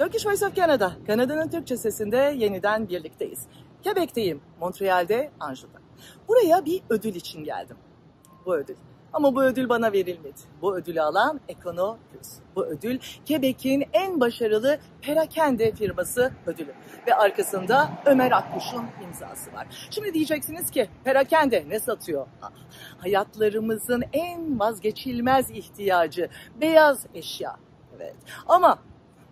Turkish Voice of Canada, Kanada'nın Türkçe sesinde yeniden birlikteyiz. Quebec'teyim, Montreal'de, Anjou'da. Buraya bir ödül için geldim. Bu ödül. Ama bu ödül bana verilmedi. Bu ödülü alan Econo Plus. Bu ödül Quebec'in en başarılı perakende firması ödülü. Ve arkasında Ömer Akkuş'un imzası var. Şimdi diyeceksiniz ki perakende ne satıyor? Hayatlarımızın en vazgeçilmez ihtiyacı beyaz eşya. Evet. Ama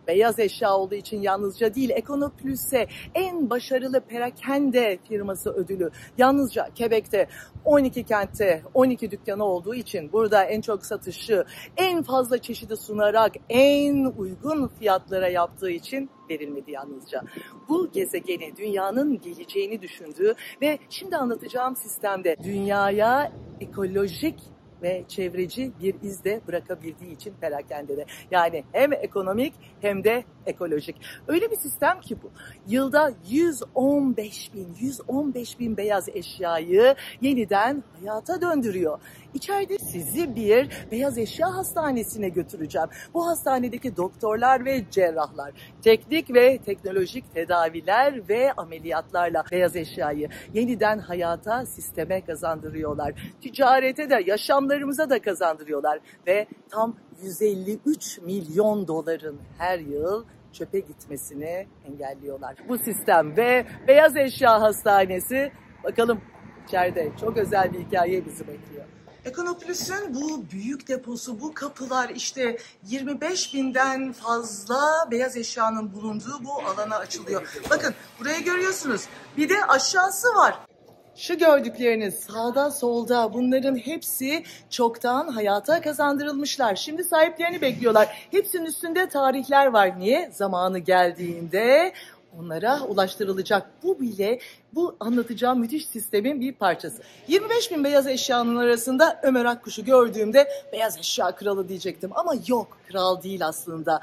beyaz eşya olduğu için yalnızca değil, Econo Plus'e en başarılı perakende firması ödülü yalnızca Quebec'te 12 kentte 12 dükkanı olduğu için burada en çok satışı en fazla çeşidi sunarak en uygun fiyatlara yaptığı için verilmedi yalnızca. Bu gezegeni, dünyanın geleceğini düşündüğü ve şimdi anlatacağım sistemde dünyaya ekolojik ve çevreci bir iz de bırakabildiği için perakendede. Yani hem ekonomik hem de ekolojik. Öyle bir sistem ki bu. Yılda 115 bin beyaz eşyayı yeniden hayata döndürüyor. İçeride sizi bir beyaz eşya hastanesine götüreceğim. Bu hastanedeki doktorlar ve cerrahlar teknik ve teknolojik tedaviler ve ameliyatlarla beyaz eşyayı yeniden hayata, sisteme kazandırıyorlar. Ticarete de, yaşamlarımıza da kazandırıyorlar ve tam 153 milyon doların her yıl çöpe gitmesini engelliyorlar. Bu sistem ve beyaz eşya hastanesi, bakalım içeride çok özel bir hikaye bizi bekliyor. Econo Plus'un bu büyük deposu, bu kapılar, işte 25 binden fazla beyaz eşyanın bulunduğu bu alana açılıyor. Bakın burayı görüyorsunuz. Bir de aşağısı var. Şu gördükleriniz sağda solda, bunların hepsi çoktan hayata kazandırılmışlar. Şimdi sahiplerini bekliyorlar. Hepsinin üstünde tarihler var. Niye? Zamanı geldiğinde onlara ulaştırılacak. Bu bile bu anlatacağım müthiş sistemin bir parçası. 25 bin beyaz eşyanın arasında Ömer Akkuş'u gördüğümde beyaz eşya kralı diyecektim. Ama yok, kral değil aslında.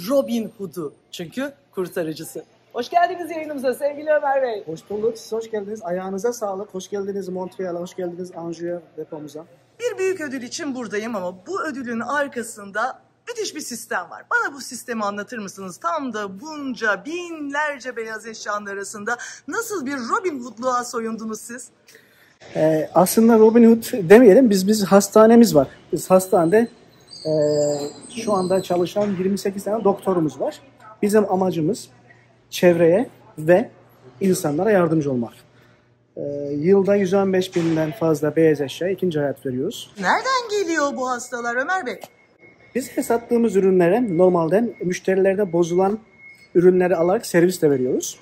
Robin Hood'u, çünkü kurtarıcısı. Hoş geldiniz yayınımıza sevgili Ömer Bey. Hoş bulduk. Siz hoş geldiniz. Ayağınıza sağlık. Hoş geldiniz Montreal'a. Hoş geldiniz Anjou'ya, depomuza. Bir büyük ödül için buradayım ama bu ödülün arkasında müthiş bir sistem var. Bana bu sistemi anlatır mısınız? Tam da bunca binlerce beyaz eşyanın arasında nasıl bir Robin Hood'luğa soyundunuz siz? Aslında Robin Hood demeyelim. Biz hastanemiz var. Biz hastanede şu anda çalışan 28 tane doktorumuz var. Bizim amacımız çevreye ve insanlara yardımcı olmak. Yılda 115 binden fazla beyaz eşya ikinci hayat veriyoruz. Nereden geliyor bu hastalar Ömer Bey? Biz sattığımız ürünlere normalden müşterilerde bozulan ürünleri alarak servis de veriyoruz.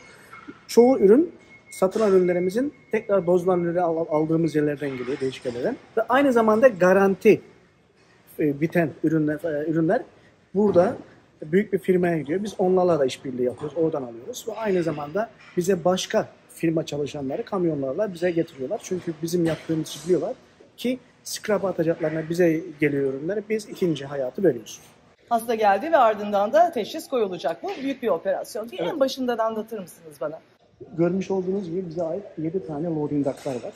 Çoğu ürün, satılan ürünlerimizin tekrar bozulan ürünleri aldığımız yerlerden geliyor, değişik yerlerden. Ve aynı zamanda garanti biten ürünler burada büyük bir firmaya gidiyor. Biz onlarla da işbirliği yapıyoruz. Oradan alıyoruz. Ve aynı zamanda bize başka firma çalışanları kamyonlarla bize getiriyorlar. Çünkü bizim yaptığımız işi biliyorlar ki scrap'a atacaklarına bize geliyor ürünler. Biz ikinci hayatı veriyoruz. Hasta geldi ve ardından da teşhis koyulacak. Bu büyük bir operasyon. Evet. En başından anlatır mısınız bana? Görmüş olduğunuz gibi bize ait 7 tane loading dock'lar var.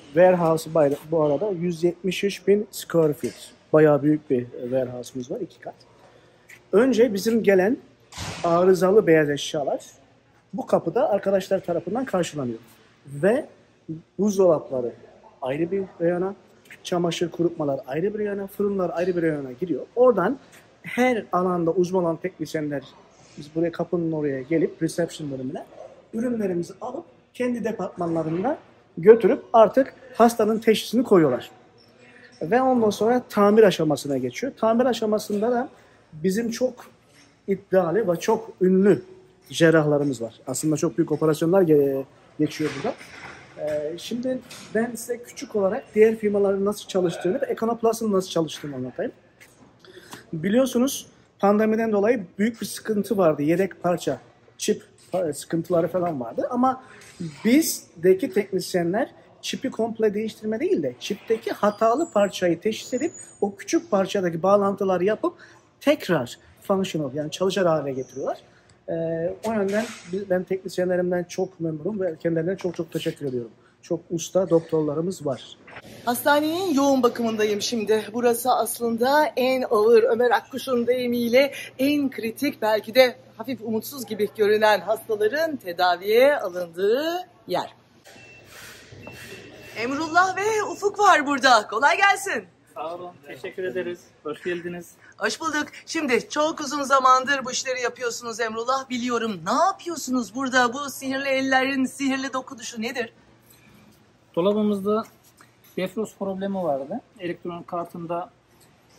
Warehouse bu arada 173 bin square feet. Bayağı büyük bir warehouse'umuz var, 2 kat. Önce bizim gelen arızalı beyaz eşyalar bu kapıda arkadaşlar tarafından karşılanıyor. Ve buzdolapları ayrı bir reyona, çamaşır kurutmalar ayrı bir reyona, fırınlar ayrı bir reyona giriyor. Oradan her alanda uzman olan teknisyenler biz buraya kapının oraya gelip reception bölümüne ürünlerimizi alıp kendi departmanlarında götürüp artık hastanın teşhisini koyuyorlar. Ve ondan sonra tamir aşamasına geçiyor. Tamir aşamasında da bizim çok iddialı ve çok ünlü cerrahlarımız var. Aslında çok büyük operasyonlar geçiyor burada. Şimdi ben size küçük olarak diğer firmaların nasıl çalıştığını ve Econo Plus'ın nasıl çalıştığını anlatayım. Biliyorsunuz pandemiden dolayı büyük bir sıkıntı vardı. Yedek parça, çip sıkıntıları falan vardı. Ama bizdeki teknisyenler çipi komple değiştirme değil de çipteki hatalı parçayı teşhis edip o küçük parçadaki bağlantıları yapıp tekrar functional yani çalışır hale getiriyorlar. O yönden ben teknisyenlerimden çok memnunum ve kendilerine çok teşekkür ediyorum. çok usta doktorlarımız var. Hastanenin yoğun bakımındayım şimdi. Burası aslında en ağır, Ömer Akkuş'un deyimiyle en kritik, belki de hafif umutsuz gibi görünen hastaların tedaviye alındığı yer. Emrullah ve Ufuk var burada. Kolay gelsin. Sağ olun, teşekkür ederiz. Hoş geldiniz. Hoş bulduk. Şimdi çok uzun zamandır bu işleri yapıyorsunuz Emrullah. Biliyorum. Ne yapıyorsunuz burada? Bu sihirli ellerin sihirli dokunuşu nedir? Dolabımızda defrost problemi vardı. Elektronik kartında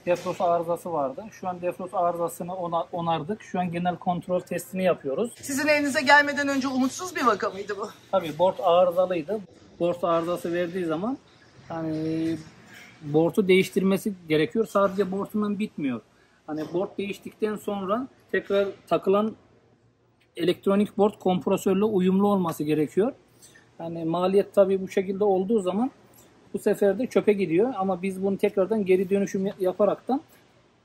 defrost arızası vardı. Şu an defrost arızasını onardık. Şu an genel kontrol testini yapıyoruz. Sizin elinize gelmeden önce umutsuz bir vaka mıydı bu? Tabii board arızalıydı. Board arızası verdiği zaman hani board'u değiştirmesi gerekiyor. Sadece board'undan bitmiyor. Hani board değiştikten sonra tekrar takılan elektronik board kompresörle uyumlu olması gerekiyor. Yani maliyet tabii bu şekilde olduğu zaman bu sefer de çöpe gidiyor. Ama biz bunu tekrardan geri dönüşüm yaparaktan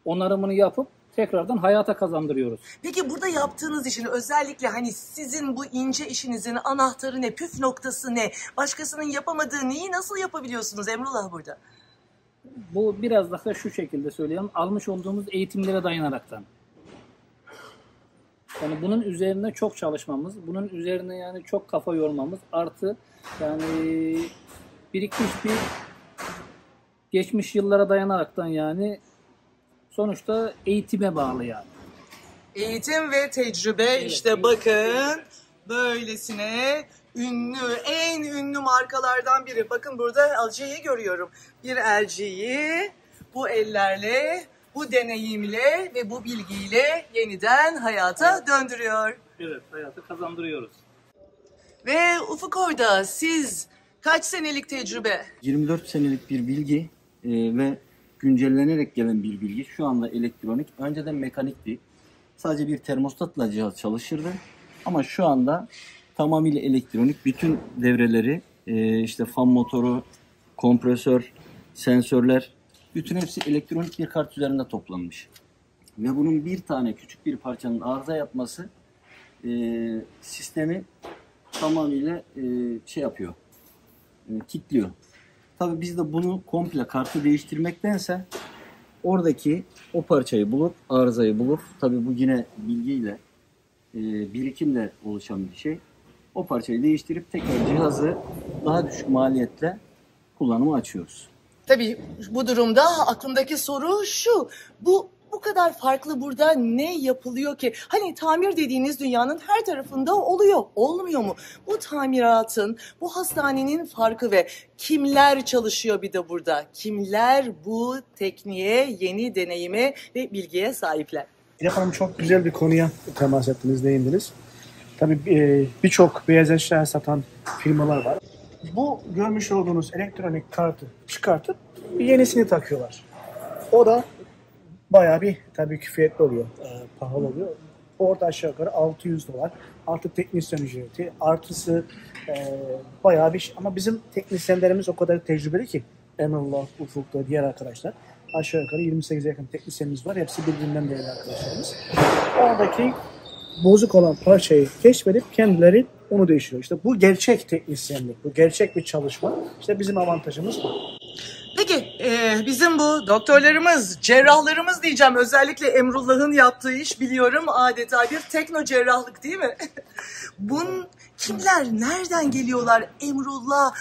onarımını yapıp tekrardan hayata kazandırıyoruz. Peki burada yaptığınız işin özellikle hani sizin bu ince işinizin anahtarı ne, püf noktası ne? Başkasının yapamadığı neyi nasıl yapabiliyorsunuz Emrullah burada? Bu biraz daha şu şekilde söyleyeyim. Almış olduğumuz eğitimlere dayanaraktan. Yani bunun üzerine çok çalışmamız, bunun üzerine yani çok kafa yormamız artı yani birikmiş bir geçmiş yıllara dayanaraktan yani sonuçta eğitime bağlı yani. Eğitim ve tecrübe, evet, işte bakın böylesine ünlü, en ünlü markalardan biri. Bakın burada LG'yi görüyorum. Bir LG'yi bu ellerle, bu deneyimle ve bu bilgiyle yeniden hayata döndürüyor. Evet, hayatı kazandırıyoruz. Ve Ufuk orada, siz kaç senelik tecrübe? 24 senelik bir bilgi ve güncellenerek gelen bir bilgi. Şu anda elektronik, önceden mekanikti. Sadece bir termostatla cihaz çalışırdı. Ama şu anda tamamıyla elektronik. Bütün devreleri, işte fan motoru, kompresör, sensörler, bütün hepsi elektronik bir kart üzerinde toplanmış. Ve bunun bir tane küçük bir parçanın arıza yapması sistemi tamamıyla şey yapıyor, kilitliyor. Tabii biz de bunu komple kartı değiştirmektense oradaki o parçayı bulup, arızayı bulup, tabii bu yine bilgiyle, birikimle oluşan bir şey. O parçayı değiştirip tekrar cihazı daha düşük maliyetle kullanıma açıyoruz. Tabii bu durumda aklımdaki soru şu, bu kadar farklı burada ne yapılıyor ki? Hani tamir dediğiniz dünyanın her tarafında oluyor, olmuyor mu? Bu tamiratın, bu hastanenin farkı ve kimler çalışıyor bir de burada? Kimler bu tekniğe, yeni deneyime ve bilgiye sahipler? İrem Hanım çok güzel bir konuya temas ettiniz, değindiniz. Tabii birçok beyaz eşya satan firmalar var. Bu görmüş olduğunuz elektronik kartı çıkartıp bir yenisini takıyorlar. O da bayağı bir tabii küfiyetli oluyor, pahalı oluyor. Orada aşağı yukarı $600. Artı teknisyen ücreti, artısı bayağı bir şey. Ama bizim teknisyenlerimiz o kadar tecrübeli ki, Emrullah, Ufuk'ta diğer arkadaşlar. Aşağı yukarı 28'e yakın teknisyenimiz var. Hepsi birbirinden değerli arkadaşlarımız. Oradaki bozuk olan parçayı keşfedip kendileri onu değiştiriyor. İşte bu gerçek teknisyenlik, bu gerçek bir çalışma. İşte bizim avantajımız bu. Peki bizim bu doktorlarımız, cerrahlarımız diyeceğim, özellikle Emrullah'ın yaptığı iş biliyorum adeta bir tekno cerrahlık değil mi? Kimler, nereden geliyorlar? Emrullah,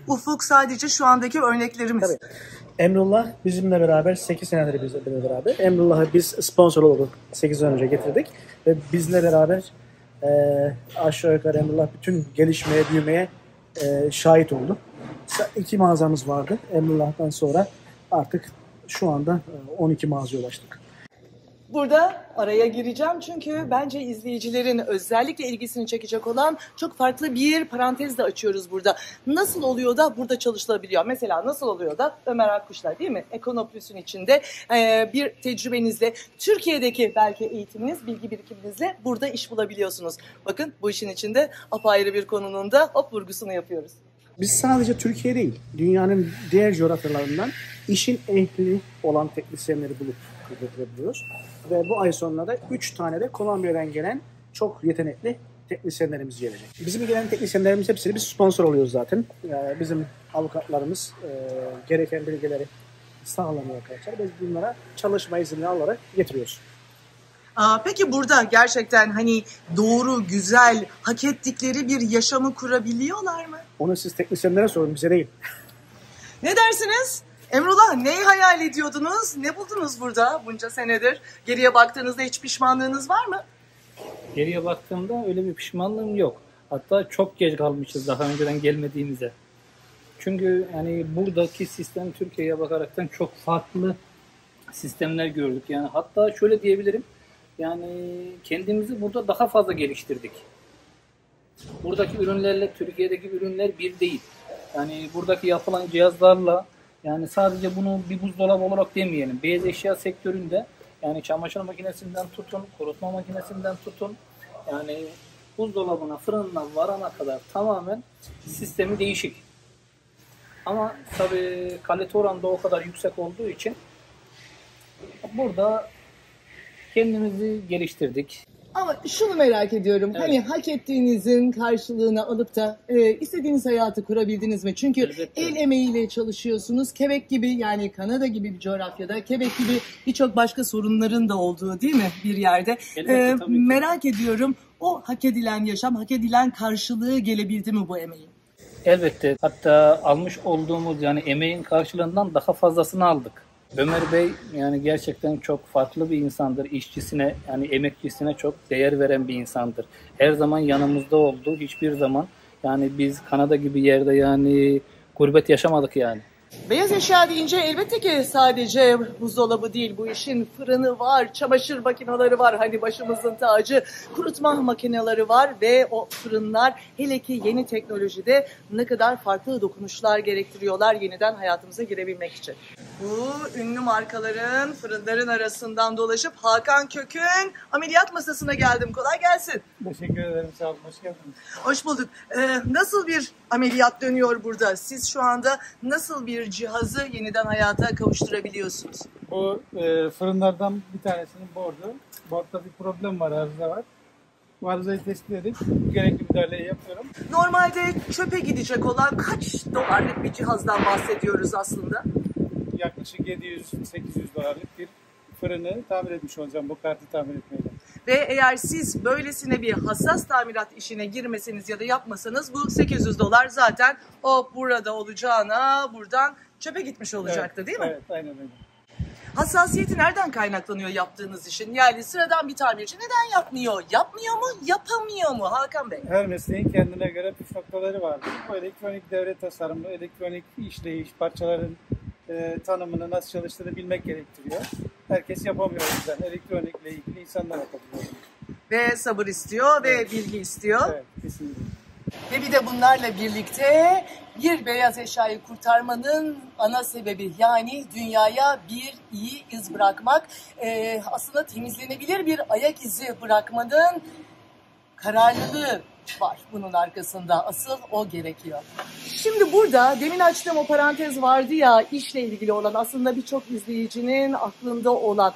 Ufuk sadece şu andaki örneklerimiz. Tabii. Emrullah bizimle beraber 8 senedir bizimle beraber. Emrullah'ı biz sponsor olarak 8 sene önce getirdik. Ve bizle beraber aşağı yukarı Emrullah bütün gelişmeye, büyümeye şahit oldu. 2 mağazamız vardı. Emrullah'tan sonra artık şu anda 12 mağazaya ulaştık. Burada araya gireceğim çünkü bence izleyicilerin özellikle ilgisini çekecek olan çok farklı bir parantez de açıyoruz burada. Nasıl oluyor da burada çalışılabiliyor? Mesela nasıl oluyor da Ömer Akkuş'la değil mi? Ekonoplüs'ün içinde bir tecrübenizle, Türkiye'deki belki eğitiminiz, bilgi birikiminizle burada iş bulabiliyorsunuz. Bakın bu işin içinde apayrı bir konunun da vurgusunu yapıyoruz. Biz sadece Türkiye değil, dünyanın diğer coğrafyalarından işin ehli olan teknisyenleri bulup getirebiliyoruz. Ve bu ay sonunda da 3 tane de Kolombiya'dan gelen çok yetenekli teknisyenlerimiz gelecek. Bizim gelen teknisyenlerimiz hepsini biz sponsor oluyoruz zaten. Bizim avukatlarımız gereken bilgileri sağlamaya arkadaşlar. Biz bunlara çalışma izni alarak getiriyoruz. Peki burada gerçekten hani doğru, güzel, hak ettikleri bir yaşamı kurabiliyorlar mı? Onu siz teknisyenlere sorun, bize değil. Ne dersiniz? Emrullah, neyi hayal ediyordunuz? Ne buldunuz burada bunca senedir? Geriye baktığınızda hiç pişmanlığınız var mı? Geriye baktığımda öyle bir pişmanlığım yok. Hatta çok geç kalmışız daha önceden gelmediğimize. Çünkü yani buradaki sistem Türkiye'ye bakaraktan çok farklı sistemler gördük. Yani hatta şöyle diyebilirim. Yani kendimizi burada daha fazla geliştirdik. Buradaki ürünlerle Türkiye'deki ürünler bir değil. Yani buradaki yapılan cihazlarla yani sadece bunu bir buzdolabı olarak demeyelim. Beyaz eşya sektöründe yani çamaşır makinesinden tutun, kurutma makinesinden tutun. Yani buzdolabına, fırınına varana kadar tamamen sistemi değişik. Ama tabii kalite oranı da o kadar yüksek olduğu için burada kendimizi geliştirdik. Ama şunu merak ediyorum. Evet. Hani hak ettiğinizin karşılığını alıp da istediğiniz hayatı kurabildiniz mi? Çünkü Elbette. el emeğiyle çalışıyorsunuz. Quebec gibi yani Kanada gibi bir coğrafyada, Quebec gibi birçok başka sorunların da olduğu değil mi bir yerde? Elbette, tabii ki. Merak ediyorum o hak edilen yaşam, hak edilen karşılığı gelebildi mi bu emeğin? Elbette. Hatta almış olduğumuz yani emeğin karşılığından daha fazlasını aldık. Ömer Bey yani gerçekten çok farklı bir insandır. İşçisine yani emekçisine çok değer veren bir insandır. Her zaman yanımızda oldu. Hiçbir zaman yani biz Kanada gibi yerde yani gurbet yaşamadık yani. Beyaz eşya deyince elbette ki sadece buzdolabı değil, bu işin fırını var, çamaşır makineleri var, hani başımızın tacı, kurutma makineleri var ve o fırınlar hele ki yeni teknolojide ne kadar farklı dokunuşlar gerektiriyorlar yeniden hayatımıza girebilmek için. Bu ünlü markaların, fırınların arasından dolaşıp Hakan Kök'ün ameliyat masasına geldim. Kolay gelsin. Teşekkür ederim. Sağ olun. Hoş geldiniz. Hoş bulduk. Nasıl bir ameliyat dönüyor burada? Siz şu anda nasıl bir cihazı yeniden hayata kavuşturabiliyorsunuz? Bu fırınlardan bir tanesinin bordu. Bordda bir problem var, arıza var. Bu arızayı tespit edip gerekli müdahaleyi yapıyorum. Normalde çöpe gidecek olan kaç dolarlık bir cihazdan bahsediyoruz aslında? Yaklaşık 700-800 dolarlık bir fırını tamir etmiş olacağım bu kartı tamir etmeyle. Ve eğer siz böylesine bir hassas tamirat işine girmeseniz ya da yapmasanız bu 800 dolar zaten o burada olacağına buradan çöpe gitmiş olacaktı, değil mi? Evet, aynen öyle. Hassasiyeti nereden kaynaklanıyor yaptığınız işin? Yani sıradan bir tamirci neden yapmıyor? Yapmıyor mu? Yapamıyor mu Hakan Bey? Her mesleğin kendine göre püf noktaları vardır. Bu elektronik devre tasarımı, elektronik işleyiş, parçaların tanımını nasıl çalıştığını bilmek gerektiriyor. Herkes yapamıyor o yüzden. Elektronikle ilgili insanlar yapabiliyor. Ve sabır istiyor ve bilgi istiyor. Evet, kesinlikle. Ve bir de bunlarla birlikte bir beyaz eşyayı kurtarmanın ana sebebi yani dünyaya bir iyi iz bırakmak. Aslında temizlenebilir bir ayak izi bırakmanın kararlılığı var bunun arkasında. Asıl o gerekiyor. Şimdi burada demin açtığım o parantez vardı ya işle ilgili olan aslında birçok izleyicinin aklında olan.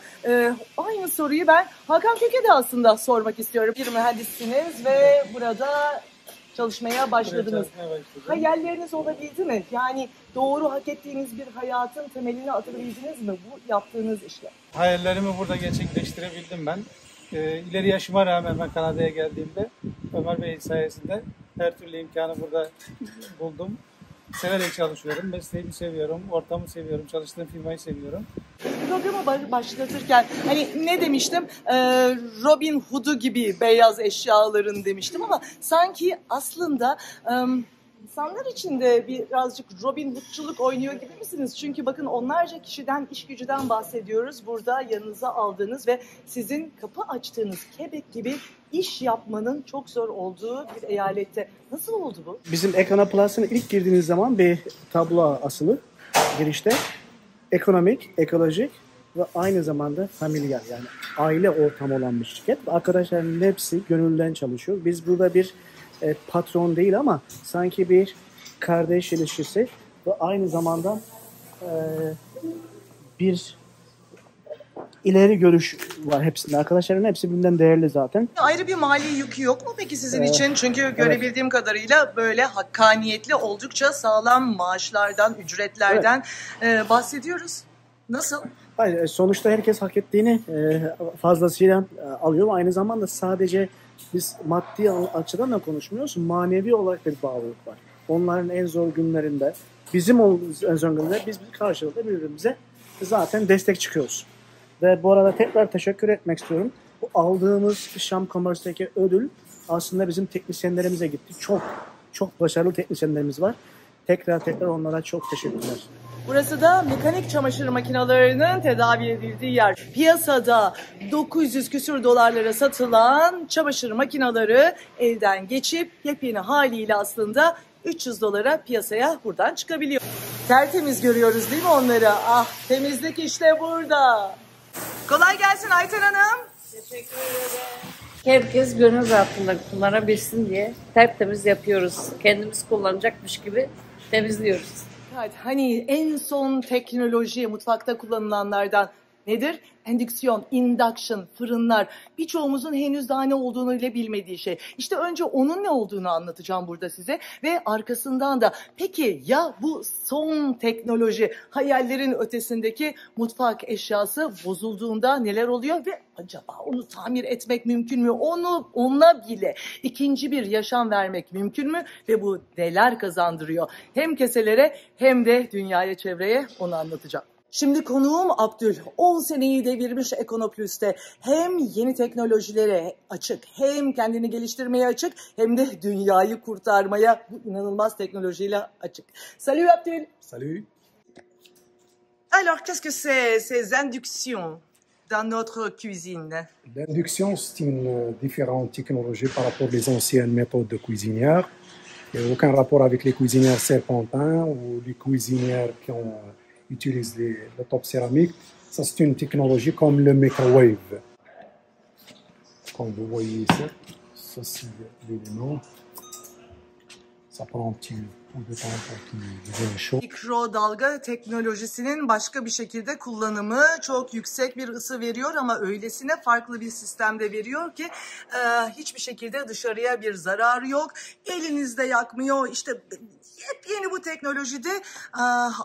Aynı soruyu ben Hakan Kök'e de aslında sormak istiyorum. Bir mühendissiniz ve burada çalışmaya başladınız. Hayalleriniz olabildi mi? Yani doğru hak ettiğiniz bir hayatın temelini atabildiniz mi bu yaptığınız işle? Hayallerimi burada gerçekleştirebildim ben. İleri yaşıma rağmen ben Kanada'ya geldiğimde Ömer Bey sayesinde her türlü imkanı burada buldum. Severek çalışıyorum, mesleğimi seviyorum, ortamı seviyorum, çalıştığım firmayı seviyorum. Programı başlatırken hani ne demiştim? Robin Hood'u gibi beyaz eşyaların demiştim ama sanki aslında insanlar için de birazcık Robin Hood'culuk oynuyor gibi misiniz? Çünkü bakın onlarca kişiden, iş gücüden bahsediyoruz. Burada yanınıza aldığınız ve sizin kapı açtığınız Quebec gibi iş yapmanın çok zor olduğu bir eyalette. Nasıl oldu bu? Bizim Ekana Plus'ına ilk girdiğiniz zaman bir tablo asılı girişte. Ekonomik, ekolojik ve aynı zamanda familial yani aile ortamı olan bir şirket. Arkadaşların hepsi gönülden çalışıyor. Biz burada bir patron değil ama sanki bir kardeş ilişkisi ve aynı zamanda bir ileri görüş var hepsinde. Arkadaşların hepsi birbirinden değerli zaten. Ayrı bir mali yükü yok mu peki sizin için? Çünkü görebildiğim kadarıyla böyle hakkaniyetli, oldukça sağlam maaşlardan, ücretlerden bahsediyoruz. Nasıl? Hayır, sonuçta herkes hak ettiğini fazlasıyla alıyor. Aynı zamanda sadece biz maddi açıdan da konuşmuyoruz. Manevi olarak da bir bağlılık var. Onların en zor günlerinde, bizim en zor günlerinde biz karşılıklı birbirimize zaten destek çıkıyoruz. Ve bu arada tekrar teşekkür etmek istiyorum. Bu aldığımız Şam Commerce'daki ödül aslında bizim teknisyenlerimize gitti. Çok başarılı teknisyenlerimiz var. Tekrar onlara çok teşekkürler. Burası da mekanik çamaşır makinelerinin tedavi edildiği yer. Piyasada 900 küsür dolarlara satılan çamaşır makineleri elden geçip yepyeni haliyle aslında 300 dolara piyasaya buradan çıkabiliyor. Tertemiz görüyoruz değil mi onları? Ah, temizlik işte burada. Kolay gelsin Ayten Hanım. Teşekkür ederim. Herkes gönül rahatlığıyla kullanabilsin diye tertemiz yapıyoruz. Kendimiz kullanacakmış gibi temizliyoruz. Evet, hani en son teknoloji mutfakta kullanılanlardan nedir? Endüksiyon, induction, fırınlar. Birçoğumuzun henüz daha ne olduğunu bile bilmediği şey. İşte önce onun ne olduğunu anlatacağım burada size ve arkasından da peki ya bu son teknoloji hayallerin ötesindeki mutfak eşyası bozulduğunda neler oluyor ve acaba onu tamir etmek mümkün mü? Ona bile ikinci bir yaşam vermek mümkün mü? Ve bu neler kazandırıyor? Hem keselere hem de dünyaya, çevreye onu anlatacağım. Şimdi konuğum Abdül. 10 seneyi devirmiş Ekonoplüs'te. Hem yeni teknolojilere açık, hem kendini geliştirmeye açık, hem de dünyayı kurtarmaya bu inanılmaz teknolojiyle açık. Salut Abdül. Salut. Alors, qu'est-ce que c'est ces inductions dans notre cuisine? L'induction, c'est une différente technologie par rapport aux anciennes méthodes de cuisinières. Il n'y a aucun rapport avec les cuisinières serpentins ou les cuisinières qui utilisent le top céramique. Ça, c'est une technologie comme le microwave. Comme vous voyez ici, ça c'est l'élément. Ça prend un petit peu de temps pour qu'il devienne chaud. Mikrodalga teknolojisinin başka bir şekilde kullanımı çok yüksek bir ısı veriyor ama öylesine farklı bir sistemde veriyor ki hiçbir şekilde dışarıya bir zararı yok. Elinizde yakmıyor. İşte yepyeni bu teknolojide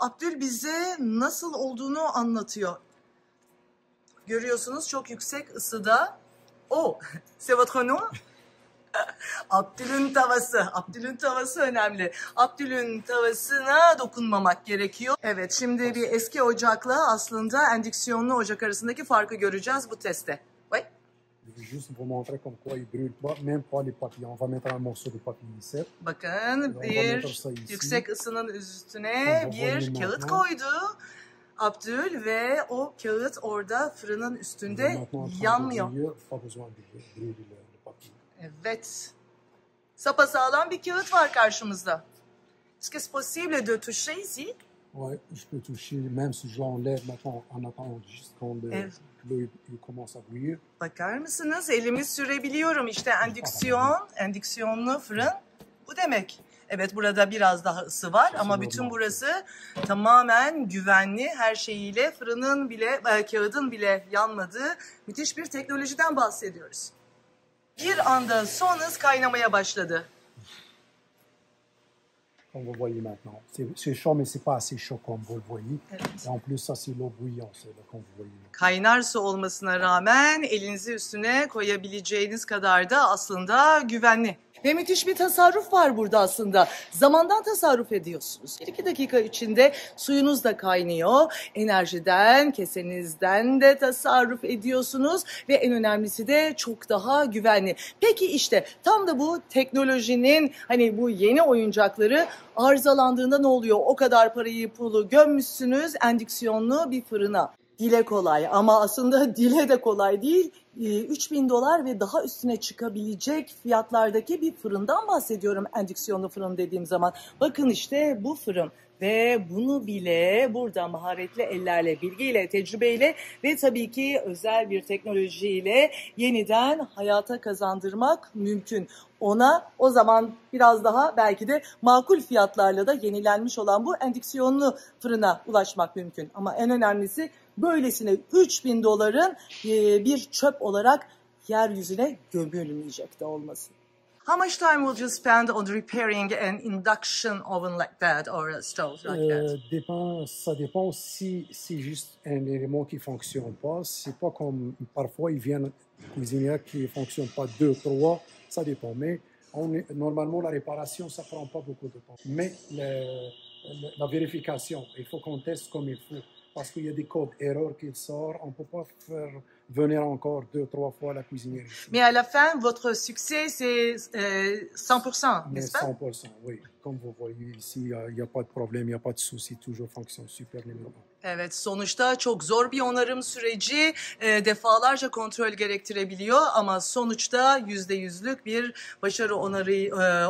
Abdül bize nasıl olduğunu anlatıyor. Görüyorsunuz çok yüksek ısıda. Oh, c'est votre nom? Abdül'ün tavası. Abdül'ün tavası önemli. Abdül'ün tavasına dokunmamak gerekiyor. Evet, şimdi bir eski ocakla aslında endüksiyonlu ocak arasındaki farkı göreceğiz bu testte. Oui. Je vais juste vous montrer comme quoi il brûle pas, même pas les papillons. On va mettre un morceau de papillon ici. Bakın bir yüksek ısının üstüne bir kağıt koydu Abdül ve o kağıt orada fırının üstünde yanmıyor. Evet. Sapasağlam bir kağıt var karşımızda. Est-ce que c'est possible de toucher ici? Oui, je peux toucher, même si je l'enlève maintenant en attendant juste quand l'eau commence à bouillir. Bakar mısınız? Elimi sürebiliyorum. İşte endüksiyonlu fırın bu demek. Evet, burada biraz daha ısı var ama bütün burası tamamen güvenli, her şeyiyle fırının bile, kağıdın bile yanmadığı müthiş bir teknolojiden bahsediyoruz. Bir anda son hız kaynamaya başladı. Comme vous voyez maintenant. C'est chaud, mais c'est pas assez chaud comme vous le voyez. Evet. Et en plus, ça, c'est l'eau bouillante, là, comme vous voyez. Kaynar su olmasına rağmen elinizi üstüne koyabileceğiniz kadar da aslında güvenli. Ve müthiş bir tasarruf var burada aslında. Zamandan tasarruf ediyorsunuz. 1-2 dakika içinde suyunuz da kaynıyor. Enerjiden, kesenizden de tasarruf ediyorsunuz. Ve en önemlisi de çok daha güvenli. Peki işte tam da bu teknolojinin hani bu yeni oyuncakları arızalandığında ne oluyor? O kadar parayı pulu gömmüşsünüz endüksiyonlu bir fırına. Dile kolay ama aslında dile de kolay değil. 3.000 dolar ve daha üstüne çıkabilecek fiyatlardaki bir fırından bahsediyorum endüksiyonlu fırın dediğim zaman. Bakın işte bu fırın ve bunu bile burada maharetli ellerle, bilgiyle, tecrübeyle ve tabii ki özel bir teknolojiyle yeniden hayata kazandırmak mümkün. Ona o zaman biraz daha belki de makul fiyatlarla da yenilenmiş olan bu endüksiyonlu fırına ulaşmak mümkün. Ama en önemlisi böylesine 3.000 doların bir çöp olarak yeryüzüne gömülmeyecek de olması. How much time will you spend on repairing an induction oven like that or a stove like that? Ça dépend si juste un élément qui fonctionne pas. C'est pas comme parfois ils viennent cuisinières qui fonctionnent pas 2, 3, ça dépend. Mais normalement la réparation ça prend pas beaucoup de temps. Mais la vérification, il faut qu'on teste comme il faut. Parce qu'il y a des codes erreurs qui sortent, on ne peut pas faire venir encore 2, 3 fois la cuisinière. Mais à la fin, votre succès, c'est 100%, n'est-ce pas? 100%, oui. Comme vous voyez ici, il n'y a pas de problème, il n'y a pas de souci, toujours fonctionne super numéro 1. Evet, sonuçta çok zor bir onarım süreci, defalarca kontrol gerektirebiliyor ama sonuçta %100'lük bir başarı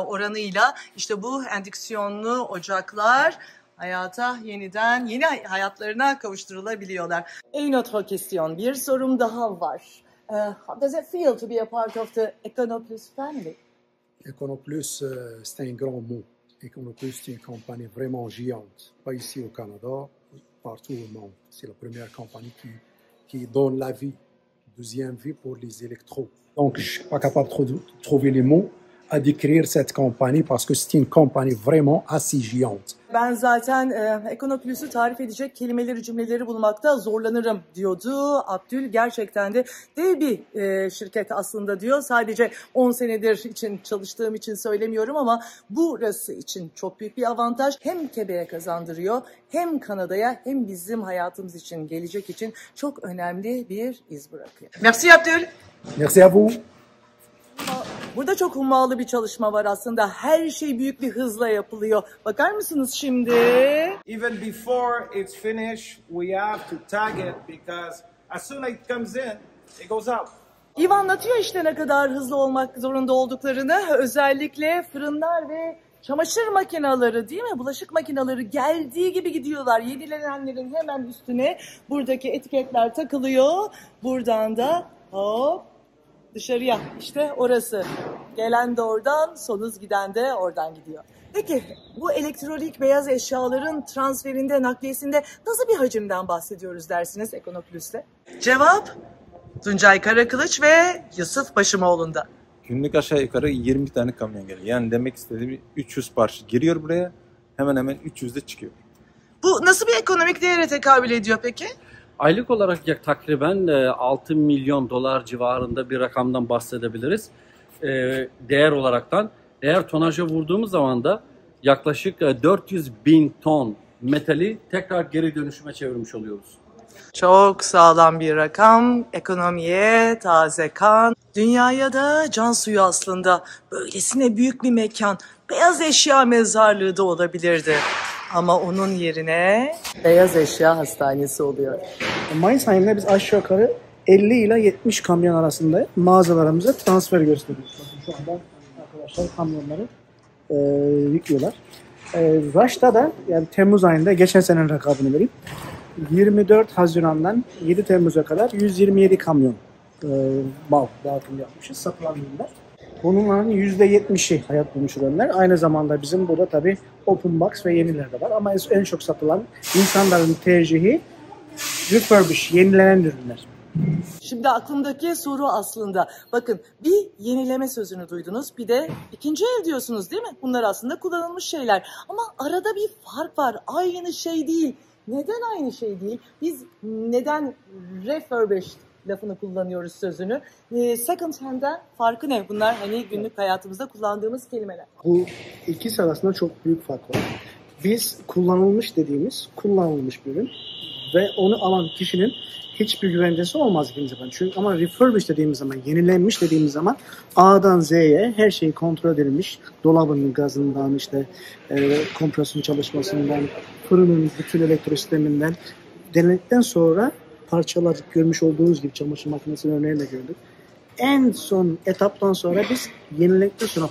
oranıyla işte bu endüksiyonlu ocaklar hayata yeni hayatlarına kavuşturulabiliyorlar. Une autre question, bir sorum daha var. How does it feel to be a part of the Econoplus family? Econoplus, c'est un grand mot. Econoplus, c'est une compagnie vraiment géante. Pas ici au Canada, partout au monde. C'est la première compagnie qui donne la vie, deuxième vie pour les électros. Donc, je ne suis pas capable de trouver les mots à décrire cette compagnie parce que c'est une compagnie vraiment assez géante. Ben zaten Econoplus'u tarif edecek kelimeleri, cümleleri bulmakta zorlanırım diyordu Abdül. Gerçekten de dev bir şirket aslında diyor. Sadece 10 senedir için çalıştığım için söylemiyorum ama burası için çok büyük bir avantaj. Hem Quebec'e kazandırıyor, hem Kanada'ya, hem bizim hayatımız için, gelecek için çok önemli bir iz bırakıyor. Merci Abdül. Merci à vous. Burada çok hummalı bir çalışma var aslında. Her şey büyük bir hızla yapılıyor. Bakar mısınız şimdi? Even before it's finished, we have to tag it because as soon as it comes in, it goes out. İvan anlatıyor işte ne kadar hızlı olmak zorunda olduklarını. Özellikle fırınlar ve çamaşır makineleri, değil mi? Bulaşık makineleri geldiği gibi gidiyorlar. Yenilenenlerin hemen üstüne buradaki etiketler takılıyor. Buradan da hop dışarıya, işte orası. Gelen de oradan, sonuz giden de oradan gidiyor. Peki bu elektronik beyaz eşyaların transferinde, nakliyesinde nasıl bir hacimden bahsediyoruz dersiniz Econoplus'te? Cevap Tuncay Karakılıç ve Yusuf Başımoğlu'nda. Günlük aşağı yukarı 20 tane kamyon geliyor. Yani demek istediğim 300 parça giriyor buraya, hemen hemen 300 de çıkıyor. Bu nasıl bir ekonomik değere tekabül ediyor peki? Aylık olarak takriben 6 milyon dolar civarında bir rakamdan bahsedebiliriz. Değer olaraktan. Eğer tonaja vurduğumuz zaman da yaklaşık 400 bin ton metali tekrar geri dönüşüme çevirmiş oluyoruz. Çok sağlam bir rakam, ekonomiye taze kan. Dünyaya da can suyu aslında. Böylesine büyük bir mekan, beyaz eşya mezarlığı da olabilirdi. Ama onun yerine beyaz eşya hastanesi oluyor. Mayıs ayında biz aşağı yukarı 50 ile 70 kamyon arasında mağazalarımıza transfer gösteriyoruz. Bakın şu anda arkadaşlar kamyonları yüklüyorlar. Rush'ta da yani Temmuz ayında geçen senenin rakamını vereyim. 24 Haziran'dan 7 Temmuz'a kadar 127 kamyon mal dağıtım yapmışız, satılan ürünler. Bunların %70'i hayat bulmuş ürünler. Aynı zamanda bizim burada tabii open box ve yeniler de var. Ama en çok satılan insanların tercihi refurbish, yenilenen ürünler. Şimdi aklımdaki soru aslında, bakın bir yenileme sözünü duydunuz, bir de ikinci el diyorsunuz değil mi? Bunlar aslında kullanılmış şeyler. Ama arada bir fark var, aynı şey değil. Neden aynı şey değil? Biz neden refurbished lafını kullanıyoruz sözünü? Second hand'den farkı ne? Bunlar hani günlük hayatımızda kullandığımız kelimeler. Bu ikisi arasında çok büyük fark var. Biz kullanılmış dediğimiz kullanılmış bir ürün ve onu alan kişinin hiçbir güvencesi olmaz ikinci zaman. Çünkü ama refurbished dediğimiz zaman, yenilenmiş dediğimiz zaman A'dan Z'ye her şey kontrol edilmiş. Dolabının gazından, işte kompresyon çalışmasından, fırının bütün elektrosisteminden denedikten sonra parçalar görmüş olduğunuz gibi çamaşır makinesinin örneğiyle gördük. En son etaptan sonra biz yeniledikten sonra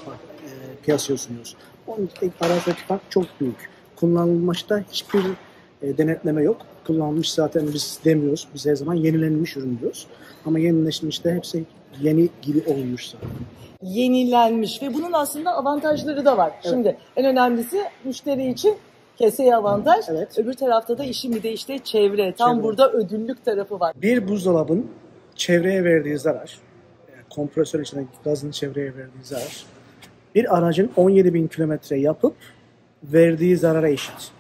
piyasaya sunuyoruz. Onun aradaki fark çok büyük. Kullanılmışta hiçbir denetleme yok. Kullanılmış zaten biz demiyoruz. Biz her zaman yenilenmiş ürün diyoruz. Ama yenileşmişte hepsi yeni gibi olmuş zaten. Yenilenmiş ve bunun aslında avantajları da var. Evet. Şimdi en önemlisi müşteri için Keseye avantaj. Evet. Öbür tarafta da işin bir de işte çevre. Tam Çevre. burada ödüllük tarafı var. Bir buzdolabın çevreye verdiği zarar, yani kompresör içindeki gazın çevreye verdiği zarar, bir aracın 17.000 kilometre yapıp verdiği zarara eşit.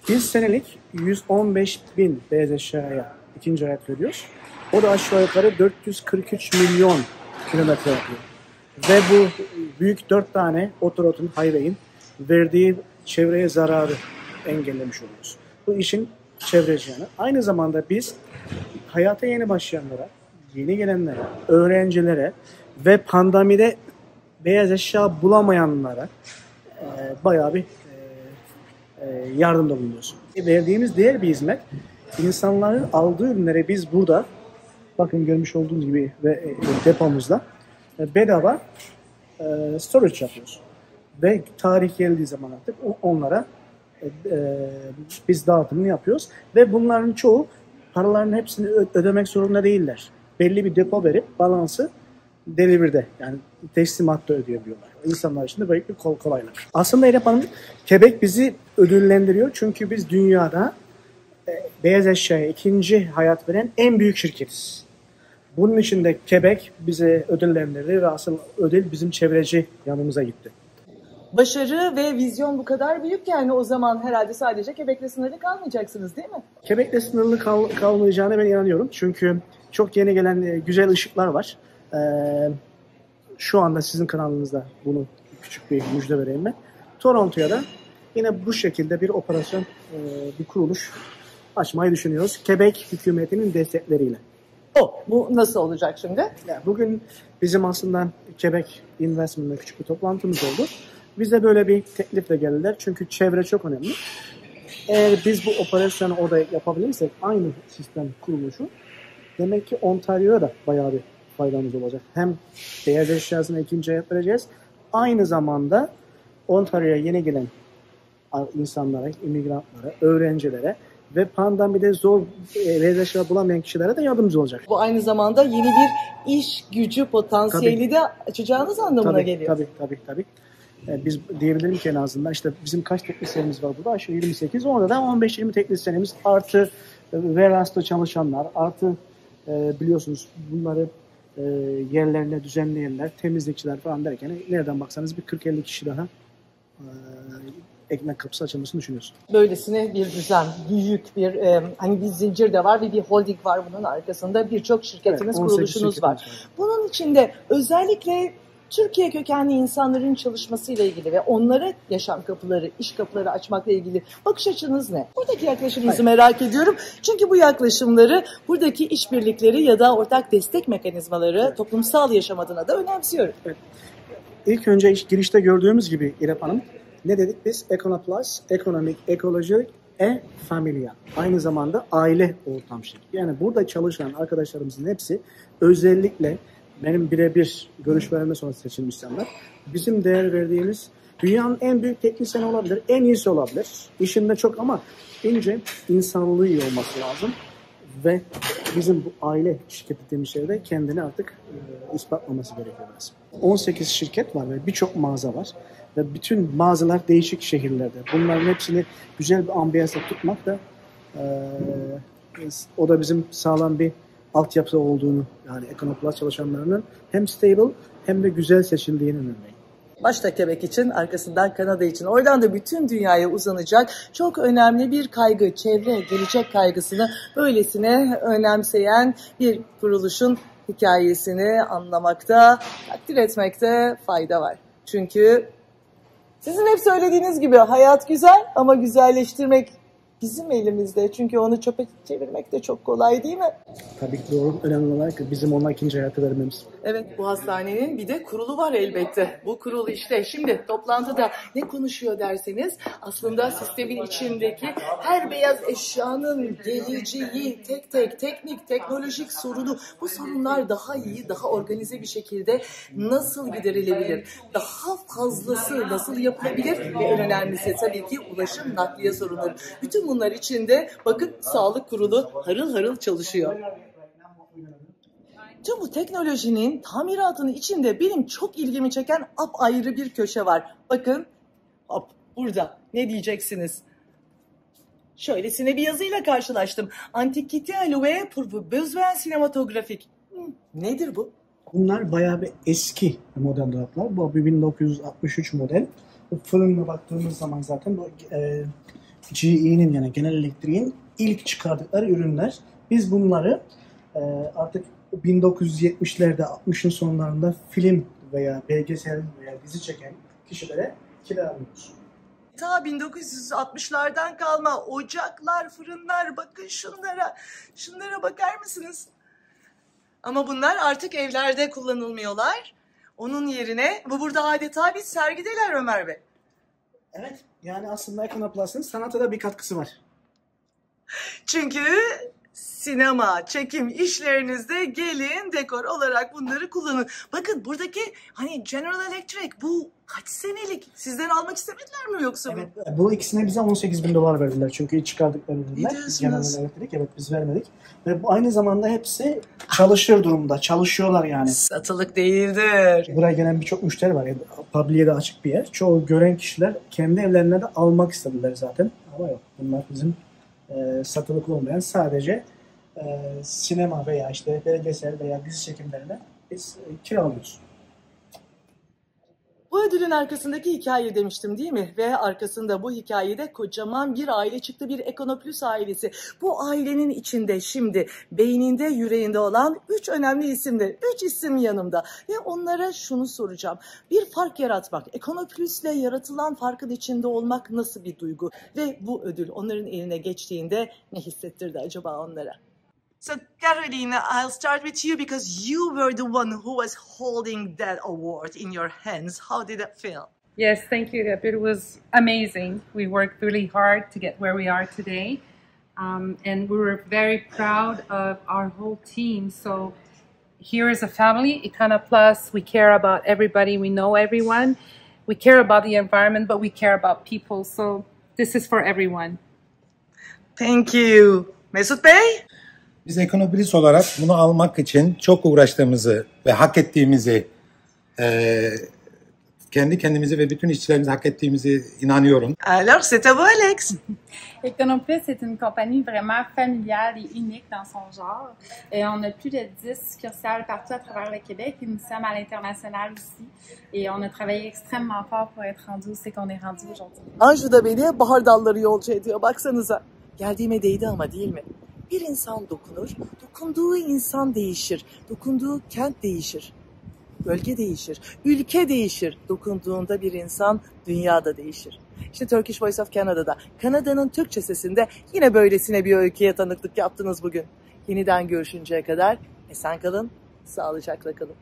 Biz senelik 115.000 beyaz eşyaya ikinci hayat veriyoruz. O da aşağı yukarı 443 milyon kilometre yapıyor. Ve bu büyük 4 tane otorodun, highway'in verdiği çevreye zararı engellemiş oluyoruz. Bu işin çevreci yanı. Aynı zamanda biz hayata yeni başlayanlara, yeni gelenlere, öğrencilere ve pandemide beyaz eşya bulamayanlara bayağı bir yardımda bulunuyoruz. Verdiğimiz diğer bir hizmet, insanların aldığı ürünleri biz burada, bakın görmüş olduğunuz gibi ve depomuzda bedava storage yapıyoruz. Ve tarih geldiği zaman artık onlara biz dağıtımını yapıyoruz. Ve bunların çoğu paraların hepsini ödemek zorunda değiller. Belli bir depo verip balansı delivery'de, yani teslimatta ödeyebiliyorlar. İnsanlar için de böyle bir kolaylık. Aslında Elif Hanım, Quebec bizi ödüllendiriyor. Çünkü biz dünyada beyaz eşyaya ikinci hayat veren en büyük şirketiz. Bunun için de Quebec bize ödüllendirdi ve asıl ödül bizim çevreci yanımıza gitti. Başarı ve vizyon bu kadar büyük, yani o zaman herhalde sadece Quebec'le sınırlı kalmayacaksınız değil mi? Quebec'le sınırlı kalmayacağına ben inanıyorum. Çünkü çok yeni gelen güzel ışıklar var. Şu anda sizin kanalınızda bunu küçük bir müjde vereyim ben. Toronto'ya da yine bu şekilde bir operasyon, bir kuruluş açmayı düşünüyoruz. Quebec hükümetinin destekleriyle. Bu nasıl olacak şimdi? Yani bugün bizim aslında Quebec Investment'la küçük bir toplantımız oldu. Bize böyle bir teklifle geldiler. Çünkü çevre çok önemli. Eğer biz bu operasyonu orada yapabilirsek, aynı sistem kuruluşu, demek ki Ontario'ya da bayağı bir faydamız olacak. Hem beyaz eşyasına ikinci hayat vereceğiz. Aynı zamanda Ontario'ya yeni gelen insanlara, immigrantlara, öğrencilere ve pandemide zor beyaz eşya bulamayan kişilere de yardımcı olacak. Bu aynı zamanda yeni bir iş gücü potansiyeli de açacağınız anlamına geliyor. Tabii. Biz diyebilirim ki en azından işte bizim kaç teknisyenimiz var burada? Aşağı 28. Orada da 15-20 teknisyenimiz artı warehouse'da çalışanlar, artı biliyorsunuz bunları yerlerine düzenleyenler, temizlikçiler falan derken nereden baksanız bir 40-50 kişi daha ekmek kapısı açılmasını düşünüyoruz. Böylesine bir düzen, büyük bir hani bir zincir de var ve bir holding var bunun arkasında. Birçok şirketiniz, kuruluşunuz var. Bunun içinde özellikle Türkiye kökenli insanların çalışmasıyla ilgili ve onlara yaşam kapıları, iş kapıları açmakla ilgili bakış açınız ne? Buradaki yaklaşımınızı merak ediyorum. Çünkü bu yaklaşımları buradaki işbirlikleri ya da ortak destek mekanizmaları toplumsal yaşam adına da önemsiyorum. Evet. İlk önce girişte gördüğümüz gibi İrem Hanım, ne dedik biz? Econoplus, ekonomik, ekolojik, familia. Aynı zamanda aile ortam şekli. Yani burada çalışan arkadaşlarımızın hepsi özellikle benim birebir görüşmelerime sonra seçilmiş insanlar. Bizim değer verdiğimiz dünyanın en büyük teknisyeni olabilir, en iyisi olabilir. İşinde çok ama ince insanlığı iyi olması lazım. Ve bizim bu aile şirketi dediğimiz şeyde kendini artık ispatlaması gerekiyor. 18 şirket var ve birçok mağaza var. Ve bütün mağazalar değişik şehirlerde. Bunların hepsini güzel bir ambiyansa tutmak da o da bizim sağlam bir altyapı olduğunu, yani Econoplus çalışanlarının hem stable hem de güzel seçildiğini önemli. Başta Quebec için, arkasından Kanada için, oradan da bütün dünyaya uzanacak çok önemli bir kaygı, çevre, gelecek kaygısını böylesine önemseyen bir kuruluşun hikayesini anlamakta, takdir etmekte fayda var. Çünkü sizin hep söylediğiniz gibi hayat güzel ama güzelleştirmek bizim elimizde. Çünkü onu çöpe çevirmek de çok kolay değil mi? Tabii ki doğru. Önemli olarak bizim ona ikinci hayatı vermemiz. Evet, bu hastanenin bir de kurulu var elbette. Bu kurul işte şimdi toplantıda ne konuşuyor derseniz aslında sistemin içindeki her beyaz eşyanın geleceği, tek tek teknik, teknolojik sorunu, bu sorunlar daha iyi, daha organize bir şekilde nasıl giderilebilir? Daha fazlası nasıl yapılabilir? Ve en önemlisi tabii ki ulaşım, nakliye sorunları. Bütün bunlar içinde bakın Sağlık Kurulu harıl harıl çalışıyor. Tüm bu teknolojinin tamiratının içinde benim çok ilgimi çeken apayrı bir köşe var. Bakın, hop, burada. Ne diyeceksiniz? Şöylesine bir yazıyla karşılaştım. Antiquité allouée pour vos besoins cinématographiques. Nedir bu? Bunlar bayağı bir eski model dolaplar. Bu bir 1963 model. Bu fırına baktığımız zaman zaten bu GE'nin yani Genel Elektrik'in ilk çıkardıkları ürünler. Biz bunları artık 1970'lerde 60'ın sonlarında film veya belgesel veya dizi çeken kişilere kiralıyoruz. Ta 1960'lardan kalma ocaklar, fırınlar, bakın şunlara. Şunlara bakar mısınız? Ama bunlar artık evlerde kullanılmıyorlar. Onun yerine bu burada adeta bir sergideler Ömer Bey. Evet, yani aslında Ekonoplas'ın sanata da bir katkısı var. Çünkü sinema, çekim işlerinizde gelin dekor olarak bunları kullanın. Bakın buradaki hani General Electric bu kaç senelik? Sizden almak istemediler mi yoksa? Evet, bu ikisine bize $18.000 verdiler. Çünkü ilk çıkardıkları ürünler. General Electric, evet biz vermedik. Ve bu aynı zamanda hepsi çalışır durumda. Çalışıyorlar yani. Satılık değildir. Buraya gelen birçok müşteri var. Yani, public'e de açık bir yer. Çoğu gören kişiler kendi evlerine de almak istediler zaten. Ama yok. Bunlar bizim satılık olmayan sadece sinema veya işte belgesel veya dizi çekimlerine biz kiralıyoruz. Bu ödülün arkasındaki hikaye demiştim değil mi? Ve arkasında bu hikayede kocaman bir aile çıktı, bir Ekonoplus ailesi. Bu ailenin içinde şimdi beyninde, yüreğinde olan 3 önemli isimler. 3 isim yanımda. Ve onlara şunu soracağım. Bir fark yaratmak, Ekonoplus'le yaratılan farkın içinde olmak nasıl bir duygu? Ve bu ödül onların eline geçtiğinde ne hissettirdi acaba onlara? So, Carolina, I'll start with you because you were the one who was holding that award in your hands. How did that feel? Yes, thank you. It was amazing. We worked really hard to get where we are today. And we were very proud of our whole team. So here is a family, Econoplas. We care about everybody. We know everyone. We care about the environment, but we care about people. So this is for everyone. Thank you. Mesut Bey? Biz Ekonoplis olarak bunu almak için çok uğraştığımızı ve hak ettiğimizi, kendi kendimizi ve bütün işçilerimizi hak ettiğimizi inanıyorum. Alors, c'est à vous, Alex. Econoplis est une compagnie vraiment familiale et unique dans son genre. Et on a plus de 10 succursales partout à travers le Québec et nous sommes à l'international aussi. Et on a travaillé extrêmement fort pour être rendu où c'est qu'on est rendu aujourd'hui. Anju da beni bahar dalları yolcu ediyor. Baksanıza. Geldiğime değdi ama değil mi? Bir insan dokunur, dokunduğu insan değişir, dokunduğu kent değişir, bölge değişir, ülke değişir. Dokunduğunda bir insan, dünya da değişir. İşte Turkish Voice of Canada'da, Kanada'nın Türkçe sesinde yine böylesine bir öyküye tanıklık yaptınız bugün. Yeniden görüşünceye kadar esen kalın, sağlıcakla kalın.